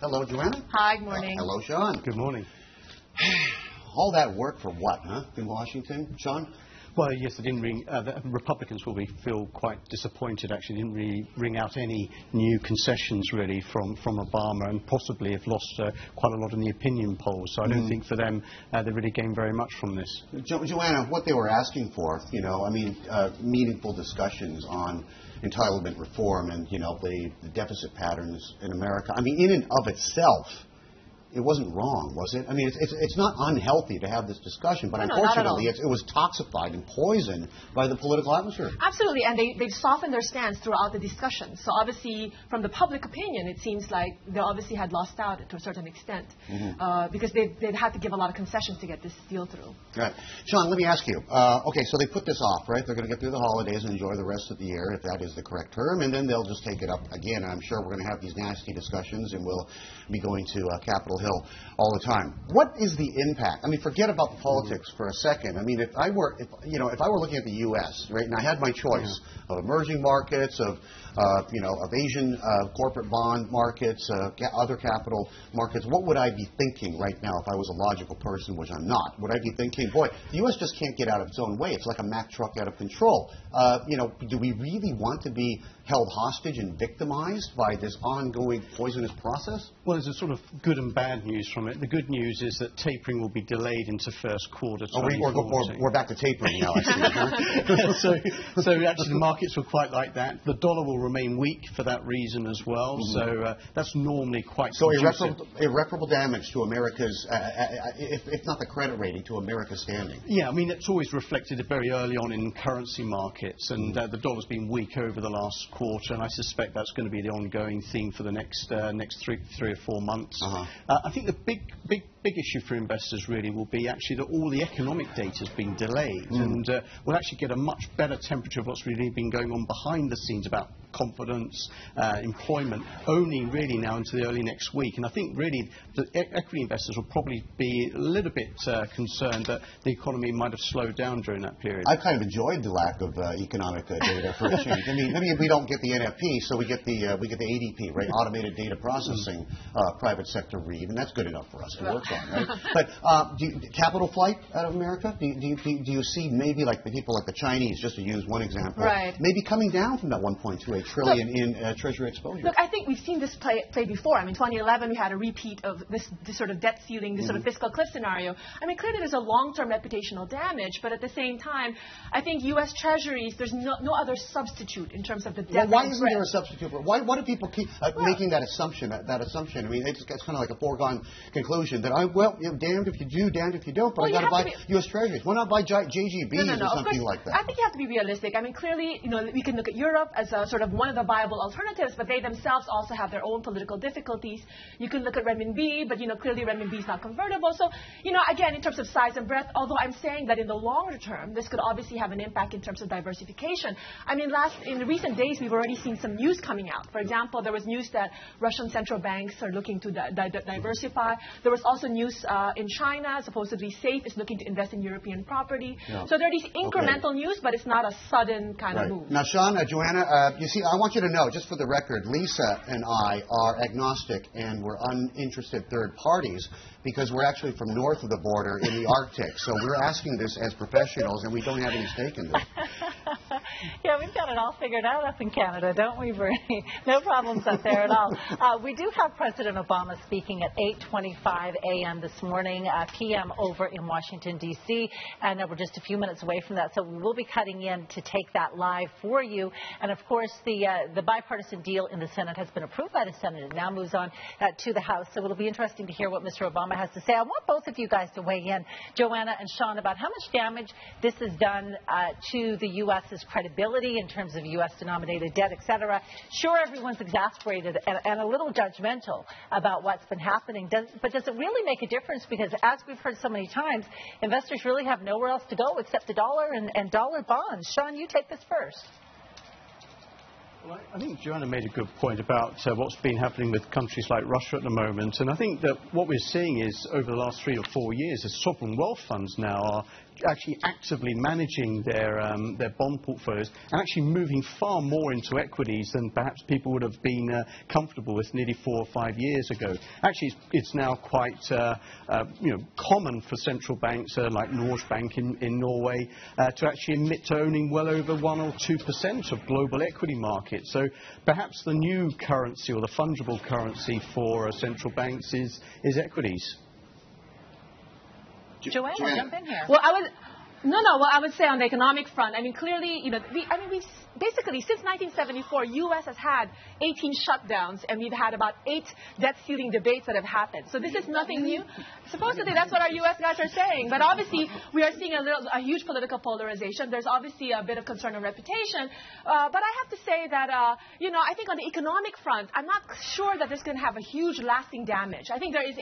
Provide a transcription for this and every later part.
Hello, Johanna. Hi, good morning. Hello, Sean. Good morning. All that work for what, huh, in Washington, Sean? Well, yes, they didn't ring. The Republicans will feel quite disappointed. Actually, didn't really ring out any new concessions really from Obama, and possibly have lost quite a lot in the opinion polls. So I don't think for them they really gained very much from this. Johanna, what they were asking for, meaningful discussions on entitlement reform and the deficit patterns in America. I mean, in and of itself, it wasn't wrong, was it? I mean, it's not unhealthy to have this discussion, but unfortunately it was toxified and poisoned by the political atmosphere. Absolutely, and they've softened their stance throughout the discussion. So obviously, from the public opinion, it seems like they obviously had lost out to a certain extent because they'd had to give a lot of concessions to get this deal through. Right. Sean, let me ask you. Okay, so they put this off, right? They're going to get through the holidays and enjoy the rest of the year, if that is the correct term, and then they'll just take it up again. And I'm sure we're going to have these nasty discussions, and we'll be going to Capitol Hill all the time. What is the impact? I mean, forget about the politics for a second. I mean, if I were looking at the U.S., right, and I had my choice of emerging markets, of Asian corporate bond markets, other capital markets, what would I be thinking right now if I was a logical person, which I'm not? Would I be thinking, boy, the U.S. just can't get out of its own way. It's like a Mack truck out of control. Do we really want to be held hostage and victimized by this ongoing poisonous process? Well, there's a sort of good and bad news from it. The good news is that tapering will be delayed into first quarter 2014. We're back to tapering now, I see. so actually the markets were quite like that. The dollar will remain weak for that reason as well. So that's normally quite irreparable damage to America's, if not the credit rating, to America's standing. Yeah, I mean, it's always reflected very early on in currency markets, and the dollar's been weak over the last quarter, and I suspect that's going to be the ongoing theme for the next three or 4 months. I think the big issue for investors really will be actually that all the economic data has been delayed, and we'll actually get a much better temperature of what's really been going on behind the scenes about confidence, employment, only really now into the early next week. And I think really the equity investors will probably be a little bit concerned that the economy might have slowed down during that period. I kind of enjoyed the lack of economic data for a change. I mean, maybe we don't get the NFP, so we get the ADP, right? Automated data processing, private sector read, and that's good enough for us to work on, right? But capital flight out of America, do you see maybe like the people like the Chinese, just to use one example, maybe coming down from that 1.28 trillion in Treasury exposure? Look, I think we've seen this play before. I mean, 2011 we had a repeat of this sort of debt ceiling, this sort of fiscal cliff scenario. I mean, clearly there's a long-term reputational damage, but at the same time, I think U.S. Treasuries, there's no other substitute in terms of the debt. Well, why isn't there a substitute? Why do people keep making that assumption? I mean, it's kind of like a foregone conclusion that damned if you do, damned if you don't. But I got to buy U.S. Treasuries. Why not buy JGBs or something like that? I think you have to be realistic. I mean, clearly, we can look at Europe as a sort of one of the viable alternatives, but they themselves also have their own political difficulties. You can look at renminbi, but clearly renminbi is not convertible. So, again, in terms of size and breadth, although I'm saying that in the longer term, this could obviously have an impact in terms of diversification. I mean, in recent days, we've already seen some news coming out. For example, there was news that Russian central banks are looking to diversify. There was also news in China, supposedly SAFE is looking to invest in European property. Yeah. So there are these incremental news, but it's not a sudden kind of move. Now, Sean, Johanna, you see, I want you to know, just for the record, Lisa and I are agnostic and we're uninterested third parties because we're actually from north of the border in the Arctic. So we're asking this as professionals and we don't have any stake in this. Yeah, we've got it all figured out up in Canada, don't we, Bernie? No problems up there at all. We do have President Obama speaking at 8:25 a.m. this morning, p.m. over in Washington, D.C., and we're just a few minutes away from that, so we will be cutting in to take that live for you. And, of course, the bipartisan deal in the Senate has been approved by the Senate. It now moves on to the House, so it'll be interesting to hear what Mr. Obama has to say. I want both of you guys to weigh in, Johanna and Sean, about how much damage this has done to the U.S.'s credibility in terms of U.S.-denominated debt, et cetera. Sure, everyone's exasperated and a little judgmental about what's been happening, but does it really make a difference? Because as we've heard so many times, investors really have nowhere else to go except the dollar and dollar bonds. Sean, you take this first. Well, I think Johanna made a good point about what's been happening with countries like Russia at the moment. And I think that what we're seeing is over the last 3 or 4 years, the sovereign wealth funds now are actually actively managing their bond portfolios and actually moving far more into equities than perhaps people would have been comfortable with nearly 4 or 5 years ago. Actually, it's now quite common for central banks like Norges Bank in Norway to actually admit to owning well over 1 or 2% of global equity markets. So perhaps the new currency or the fungible currency for central banks is equities. Joanna, jump in here. Well, I would say on the economic front, I mean, clearly, we've basically, since 1974, U.S. has had 18 shutdowns, and we've had about 8 debt ceiling debates that have happened. So this is nothing new. Supposedly, that's what our U.S. guys are saying. But obviously, we are seeing a huge political polarization. There's obviously a bit of concern on reputation. But I have to say that, I think on the economic front, I'm not sure that this is going to have a huge lasting damage. I think there is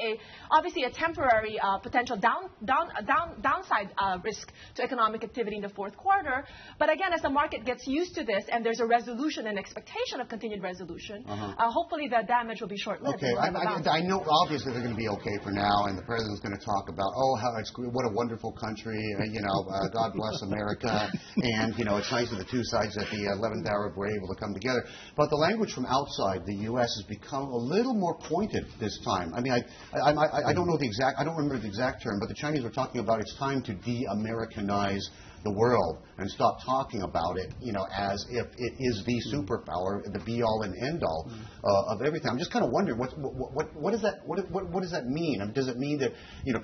obviously a temporary potential downside risk to economic activity in the fourth quarter. But again, as the market gets used to this and there's a resolution and expectation of continued resolution, hopefully the damage will be short-lived. Okay, I know obviously they're going to be okay for now, and the president's going to talk about, what a wonderful country, God bless America, and, it's nice that the two sides at the 11th hour were able to come together. But the language from outside the U.S. has become a little more pointed this time. I mean, I don't know I don't remember the exact term, but the Chinese were talking about it's time to de-Americanize the world and stop talking about it, as if it is the superpower, the be-all and end-all of everything. I'm just kind of wondering what does that mean? I mean, does it mean that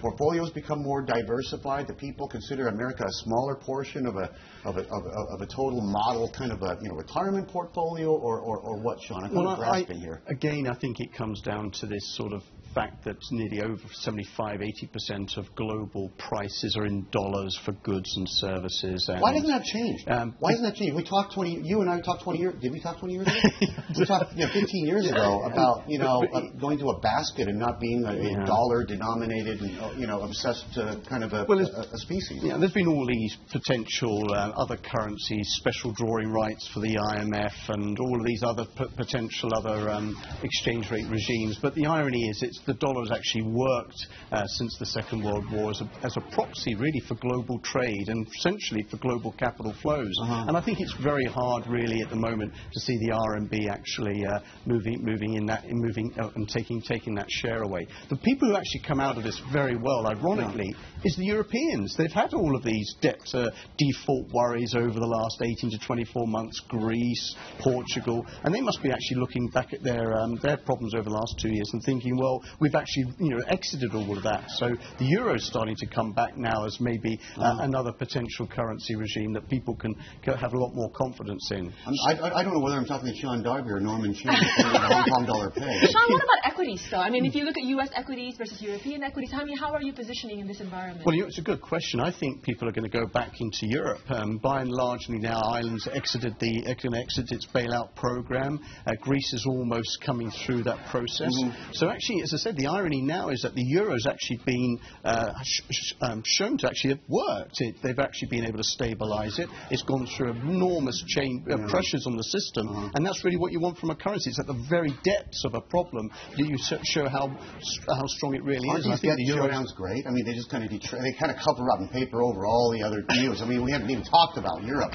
portfolios become more diversified? That people consider America a smaller portion of a total model kind of a retirement portfolio, or what, Sean? I'm kind of grasping here. Again, I think it comes down to this sort of fact that nearly over 75-80% of global prices are in dollars for goods and services. And why doesn't that change? Why doesn't that change? We talked you and I talked 20 years. Did we talk 20 years ago? We talked 15 years ago about going to a basket and not being a dollar denominated and obsessed kind of a species. Yeah, there's been all these potential other currencies, special drawing rights for the IMF, and all of these other potential other exchange rate regimes. But the irony is, the dollar has actually worked since the Second World War as a proxy, really, for global trade and essentially for global capital flows. And I think it's very hard, really, at the moment to see the RMB actually moving and taking that share away. The people who actually come out of this very well, ironically, is the Europeans. They've had all of these debt default worries over the last 18 to 24 months. Greece, Portugal, and they must be actually looking back at their problems over the last 2 years and thinking, well, we've actually exited all of that. So the euro is starting to come back now as maybe another potential currency regime that people can have a lot more confidence in. I don't know whether I'm talking to Sean Darby or Norman Chin the Hong Kong dollar pay. Sean, what about equities, though? I mean, if you look at U.S. equities versus European equities, how are you positioning in this environment? Well, it's a good question. I think people are going to go back into Europe. By and large, now Ireland's exited its bailout program. Greece is almost coming through that process. So actually, as I said, the irony now is that the euro's actually been shown to actually have worked. They've actually been able to stabilise it. It's gone through enormous pressures on the system, and that's really what you want from a currency. It's at the very depths of a problem that you show how strong it really is. I think the euro sounds great. I mean, they just kind of cover up and paper over all the other news. I mean, we haven't even talked about Europe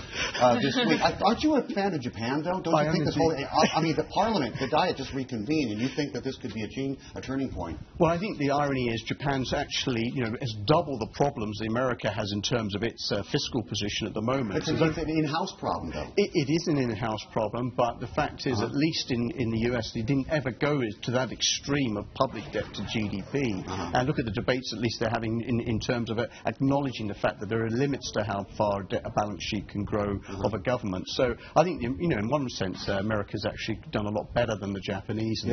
this week. Aren't you a fan of Japan, though? Don't you think this whole? I mean, the Parliament, the Diet just reconvened, and you think that this could be a turning point? Well, I think the irony is Japan's actually, has double the problems that America has in terms of its fiscal position at the moment. It's an in-house problem, though. It is an in-house problem, but the fact is, at least in the US, they didn't ever go to that extreme of public debt to GDP. And look at the debates, at least they're having in terms of acknowledging the fact that there are limits to how far a balance sheet can grow of a government. So I think, in one sense, America's actually done a lot better than the Japanese.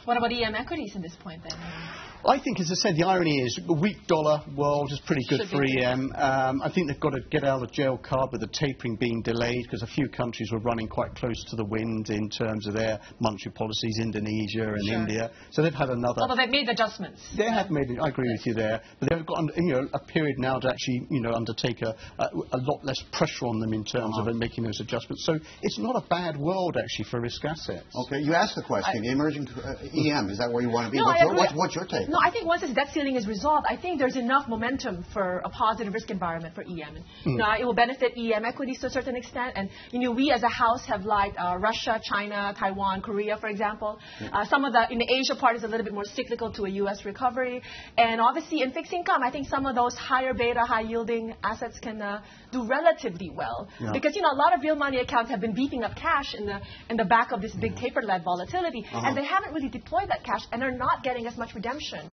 What about EM equities in this point, then? I think, as I said, the irony is a weak dollar world is pretty good for EM. I think they've got to get out of the jail card with the tapering being delayed, because a few countries were running quite close to the wind in terms of their monetary policies, Indonesia and India. So they've had another... Although they've made adjustments. They have made, I agree with you there, but they've got a period now to actually undertake a lot less pressure on them in terms of making those adjustments. So it's not a bad world actually for risk assets. Okay, you asked the question. Emerging EM? Is that where you want to be? No, What's your take? No, I think once this debt ceiling is resolved, I think there's enough momentum for a positive risk environment for EM. And, it will benefit EM equities to a certain extent. And we as a house have liked Russia, China, Taiwan, Korea, for example. Some of in the Asia part is a little bit more cyclical to a U.S. recovery. And obviously in fixed income, I think some of those higher beta, high yielding assets can do relatively well. Because a lot of real money accounts have been beefing up cash in the back of this big taper-led volatility, and they haven't really deployed that cash and are not getting as much redemption.